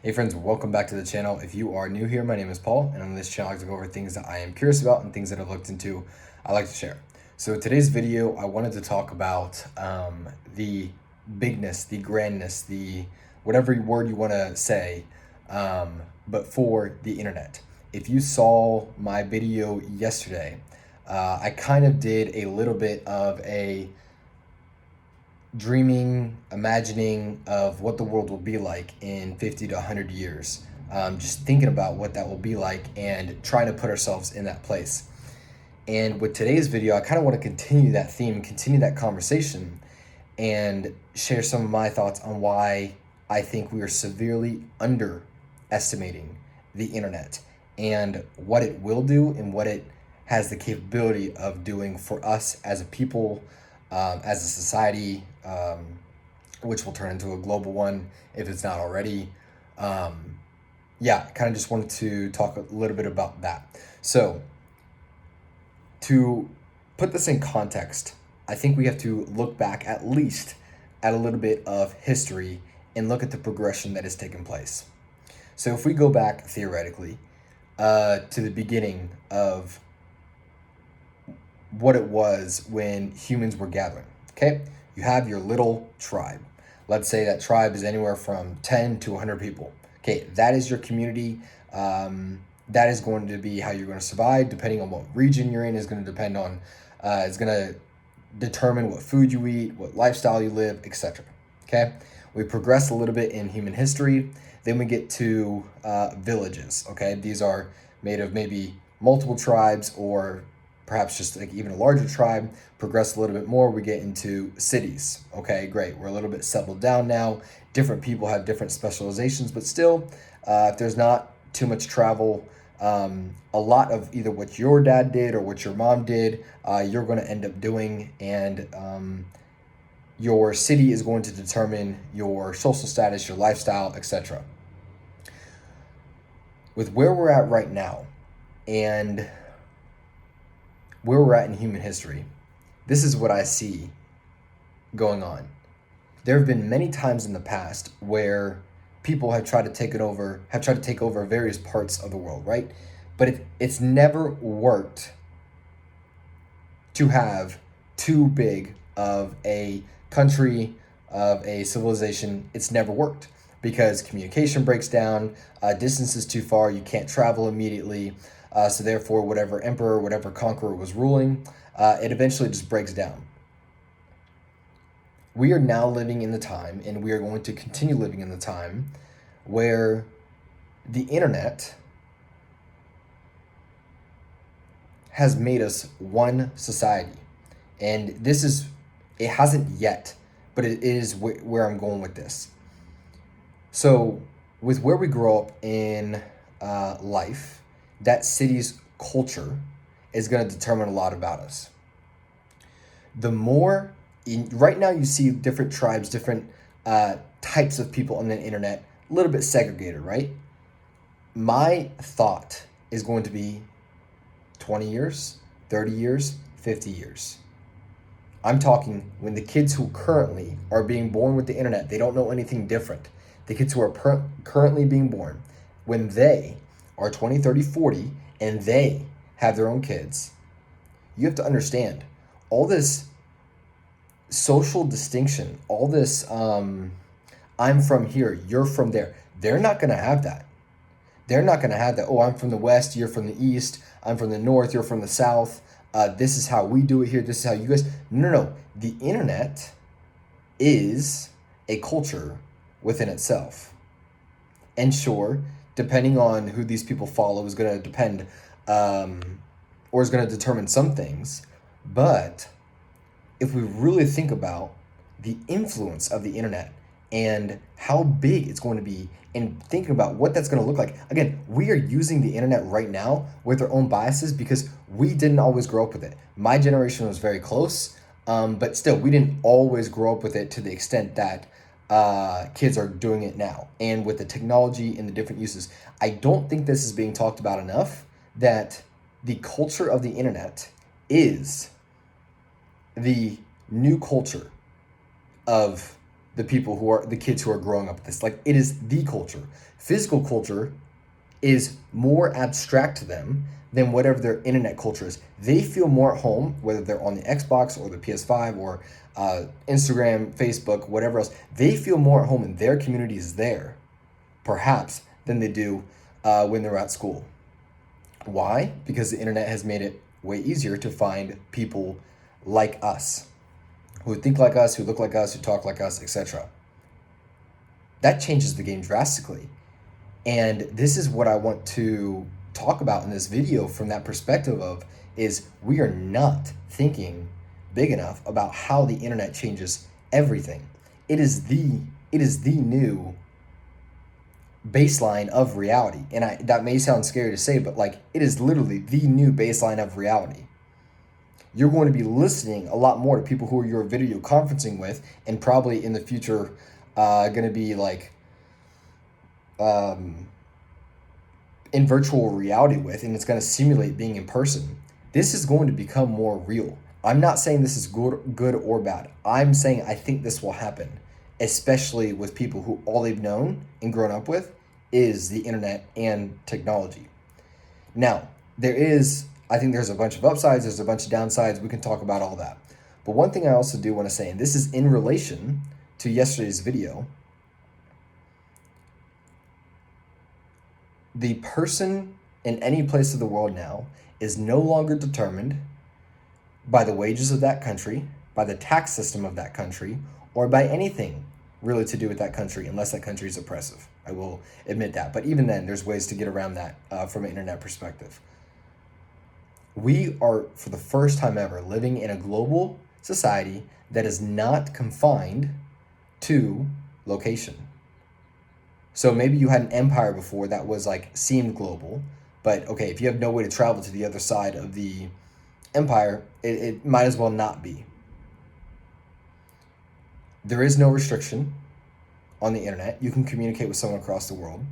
Hey friends, welcome back to the channel. If you are new here, my name is Paul, and on this channel I like to go over things that I am curious about and things that I've looked into I like to share. So today's video, I wanted to talk about the bigness, the grandness, the whatever word you want to say, but for the internet. If you saw my video yesterday, I kind of did a little bit of a dreaming, imagining of what the world will be like in 50 to 100 years. Just thinking about what that will be like and trying to put ourselves in that place. And with today's video, I kind of want to continue that theme, continue that conversation, and share some of my thoughts on why I think we are severely underestimating the internet and what it will do and what it has the capability of doing for us as a people, as a society, which will turn into a global one if it's not already. Kind of just wanted to talk a little bit about that. So to put this in context, I think we have to look back at least at a little bit of history and look at the progression that has taken place. So if we go back theoretically to the beginning of what it was when humans were gathering, okay? You have your little tribe. Let's say that tribe is anywhere from 10 to 100 people. Okay, that is your community. That is going to be how you're going to survive. Depending on what region you're in is going to depend on, it's going to determine what food you eat, what lifestyle you live, etc. Okay, we progress a little bit in human history. Then we get to villages. Okay, these are made of maybe multiple tribes or perhaps just like even a larger tribe. Progress a little bit more, we get into cities. Okay, great, we're a little bit settled down now. Different people have different specializations, but still, if there's not too much travel, a lot of either what your dad did or what your mom did, you're going to end up doing, and your city is going to determine your social status, your lifestyle, etc. With where we're at right now and where we're at in human history, this is what I see going on. There have been many times in the past where people have tried to take over various parts of the world, right? But it's never worked to have too big of a country, of a civilization. It's never worked because communication breaks down, distance is too far, you can't travel immediately. So therefore, whatever emperor, whatever conqueror was ruling, it eventually just breaks down. We are now living in the time, and we are going to continue living in the time, where the internet has made us one society. And it hasn't yet, but it is where I'm going with this. So with where we grow up in life, that city's culture is going to determine a lot about us. Right now you see different tribes, different types of people on the internet, a little bit segregated, right? My thought is going to be 20 years, 30 years, 50 years. I'm talking when the kids who currently are being born with the internet, they don't know anything different. The kids who are currently being born, when they are 20, 30, 40, and they have their own kids, you have to understand all this social distinction, all this I'm from here, you're from there. They're not going to have that. They're not going to have that. Oh, I'm from the West, you're from the East, I'm from the North, you're from the South. This is how we do it here. This is how you guys. No. The internet is a culture within itself. And sure, depending on who these people follow is going to depend, or is going to determine some things. But if we really think about the influence of the internet and how big it's going to be, and thinking about what that's going to look like. Again, we are using the internet right now with our own biases because we didn't always grow up with it. My generation was very close, but still, we didn't always grow up with it to the extent that kids are doing it now. And with the technology and the different uses, I don't think this is being talked about enough, that the culture of the internet is the new culture of the people who are the kids who are growing up with this. Like, it is the culture. Physical culture is more abstract to them than whatever their internet culture is. They feel more at home, whether they're on the Xbox or the PS5 or Instagram, Facebook, whatever else. They feel more at home in their communities there, perhaps, than they do when they're at school. Why? Because the internet has made it way easier to find people like us, who think like us, who look like us, who talk like us, etc. That changes the game drastically. And this is what I want to talk about in this video from that perspective of is we are not thinking big enough about how the internet changes everything. It is the new baseline of reality. And that may sound scary to say, but like, it is literally the new baseline of reality. You're going to be listening a lot more to people who you're video conferencing with, and probably in the future going to be like in virtual reality with, and it's going to simulate being in person. This is going to become more real. I'm not saying this is good or bad. I'm saying I think this will happen, especially with people who all they've known and grown up with is the internet and technology. Now, I think there's a bunch of upsides, there's a bunch of downsides. We can talk about all that. But one thing I also do want to say, and this is in relation to yesterday's video, the person in any place of the world now is no longer determined by the wages of that country, by the tax system of that country, or by anything really to do with that country, unless that country is oppressive. I will admit that. But even then, there's ways to get around that from an internet perspective. We are, for the first time ever, living in a global society that is not confined to location. So maybe you had an empire before that was like seemed global, but okay, if you have no way to travel to the other side of the empire, it might as well not be. There is no restriction on the internet. You can communicate with someone across the world.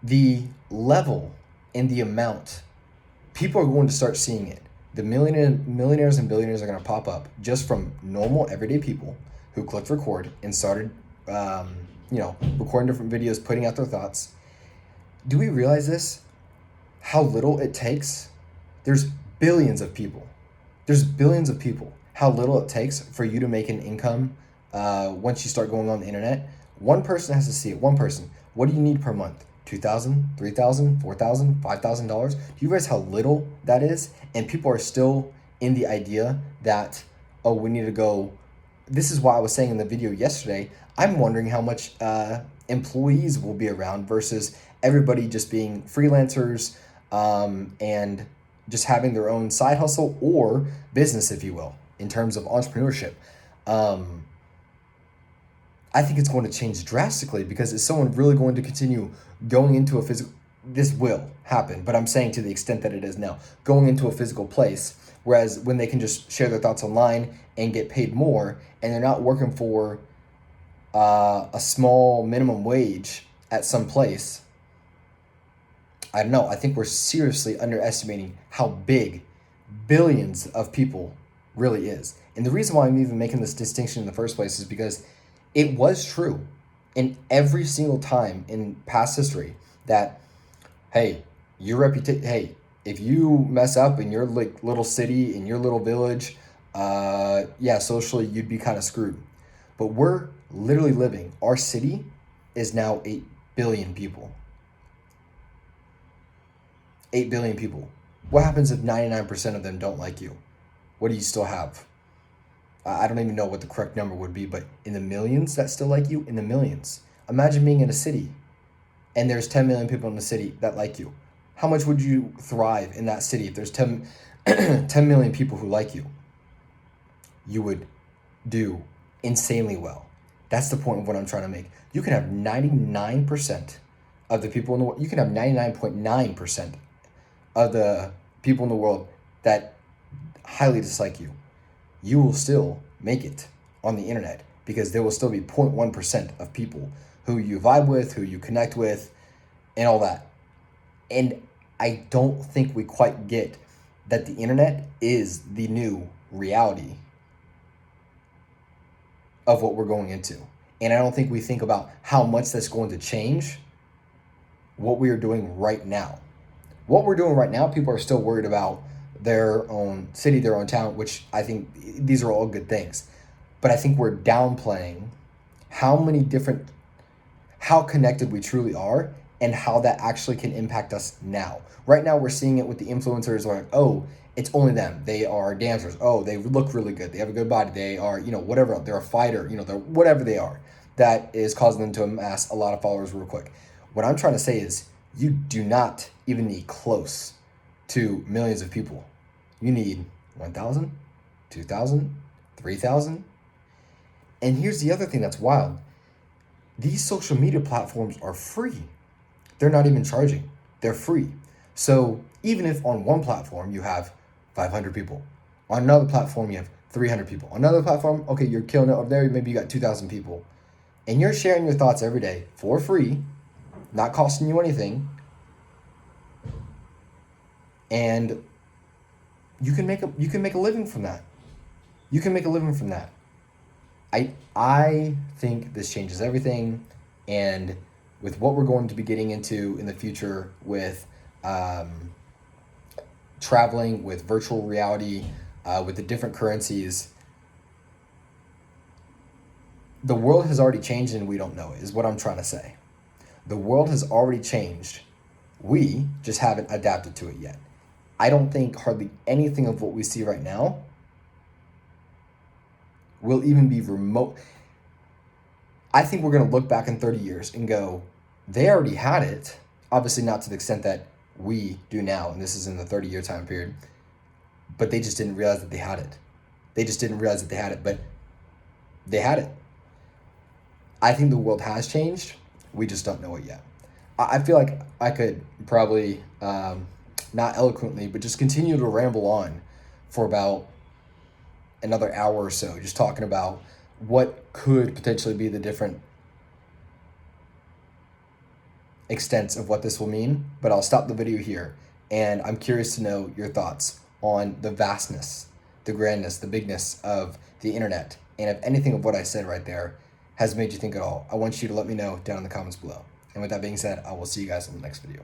The level and the amount, people are going to start seeing it. The millionaires and billionaires are going to pop up just from normal everyday people who clicked record and started recording different videos, putting out their thoughts. Do we realize this? How little it takes? There's billions of people. How little it takes for you to make an income once you start going on the internet. One person has to see it. One person. What do you need per month? $2,000, $3,000, $4,000, $5,000? Do you realize how little that is? And people are still in the idea that, oh, we need to go. This is why I was saying in the video yesterday, I'm wondering how much employees will be around versus everybody just being freelancers and just having their own side hustle or business, if you will, in terms of entrepreneurship. I think it's going to change drastically, because is someone really going to continue going into a physical, this will happen, but I'm saying to the extent that it is now, going into a physical place, whereas when they can just share their thoughts online and get paid more, and they're not working for a small minimum wage at some place. I don't know. I think we're seriously underestimating how big billions of people really is. And the reason why I'm even making this distinction in the first place is because it was true in every single time in past history that, hey, your reputation, hey, if you mess up in your like little city, in your little village, socially you'd be kind of screwed. But we're literally living, our city is now 8 billion people. 8 billion people. What happens if 99% of them don't like you? What do you still have? I don't even know what the correct number would be, but in the millions that still like you, in the millions. Imagine being in a city and there's 10 million people in the city that like you. How much would you thrive in that city if there's 10 million people who like you? You would do insanely well. That's the point of what I'm trying to make. You can have 99% of the people in the world, you can have 99.9% of the people in the world that highly dislike you. You will still make it on the internet, because there will still be 0.1% of people who you vibe with, who you connect with, and all that. And I don't think we quite get that the internet is the new reality. of what we're going into. And I don't think we think about how much that's going to change what we are doing right now. What we're doing right now, people are still worried about their own city, their own town, which I think these are all good things. But I think we're downplaying how many different, how connected we truly are and how that actually can impact us now. Right now, we're seeing it with the influencers like, oh, it's only them. They are dancers. Oh, they look really good. They have a good body. They are, whatever. They're a fighter. They're whatever they are. That is causing them to amass a lot of followers real quick. What I'm trying to say is you do not even need close to millions of people. You need 1,000, 2,000, 3,000. And here's the other thing that's wild. These social media platforms are free. They're not even charging. They're free. So even if on one platform you have 500 people, on another platform you have 300 people, on another platform, okay, you're killing it over there, maybe you got 2,000 people, and you're sharing your thoughts every day for free, not costing you anything, and you can make a living from that. You can make a living from that. I think this changes everything, and with what we're going to be getting into in the future with traveling, with virtual reality, with the different currencies, the world has already changed and we don't know it, is what I'm trying to say. The world has already changed. We just haven't adapted to it yet. I don't think hardly anything of what we see right now will even be remote. I think we're going to look back in 30 years and go, they already had it. Obviously not to the extent that we do now, and this is in the 30-year time period, but they just didn't realize that they had it. They just didn't realize that they had it, but they had it. I think the world has changed. We just don't know it yet. I feel like I could probably, not eloquently, but just continue to ramble on for about another hour or so, just talking about what could potentially be the different extents of what this will mean, but I'll stop the video here, and I'm curious to know your thoughts on the vastness, the grandness, the bigness of the internet, and if anything of what I said right there has made you think at all. I want you to let me know down in the comments below. And with that being said, I will see you guys in the next video.